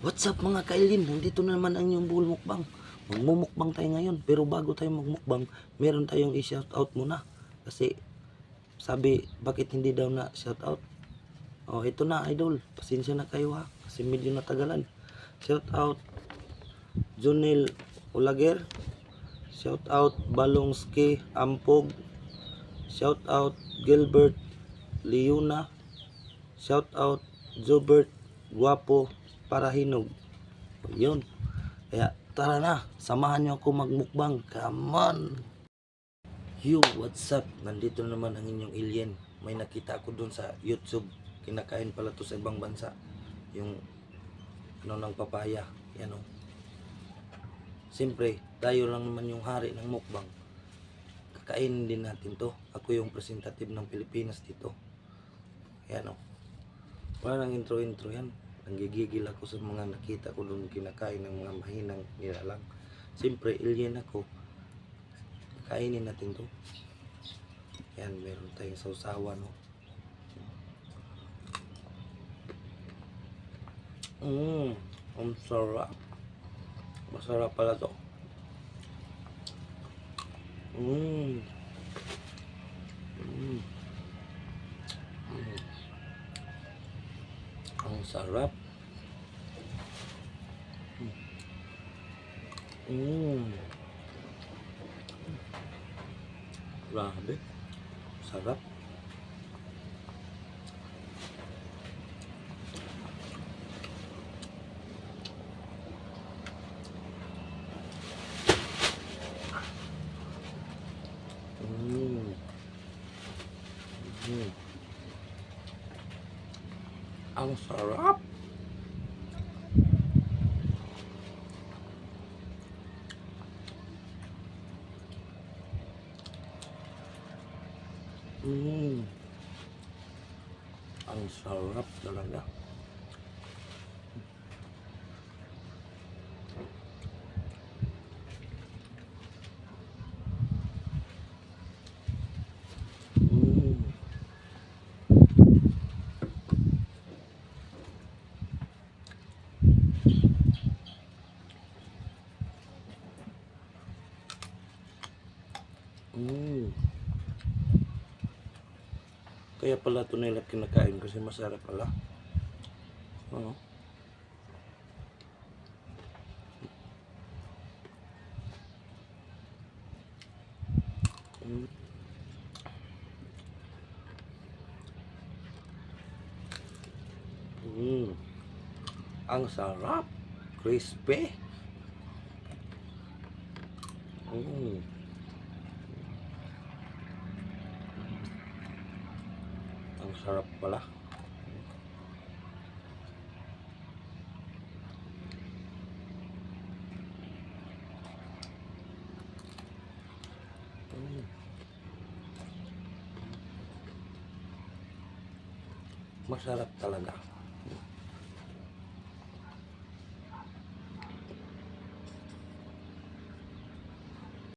What's up mga kailin? Nandito na naman ang inyong bull mukbang. Magmumukbang tayo ngayon. Pero bago tayo magmukbang, meron tayong i-shout out muna. Kasi sabi, bakit hindi daw na shout out? Oh, ito na idol. Pasensya na kayo ha. Kasi medyo natagalan. Shout out Junel Ulager. Shout out Balongski Ampog. Shout out Gilbert Leona. Shout out Jobert Guapo Parahinog. Yun. Kaya tara na, samahan nyo ako magmukbang. Come on. Yo, what's up? Nandito naman ang inyong alien. May nakita ako dun sa YouTube. Kinakain pala to sa ibang bansa. Yung ano ng papaya. Yan o. Siyempre, tayo lang naman yung hari ng mukbang. Kakainin din natin to. Ako yung representative ng Pilipinas dito. Yan o. Wala nang intro-intro yan. Nanggigigil ako sa mga nakita ko doon kinakain ng mga mahinang nilalang. Siyempre, alien ako. Kainin natin to. Yan, meron tayong sausawan, no? Ang sarap. Masarap pala to. Ang sarap. Grabe. Sarap. Ang sarap. Ang sarap talaga. Kaya pala ito nila kinakain kasi masarap pala. Oo. Ang sarap. Crispy. Ang sarap pala. Masarap talaga.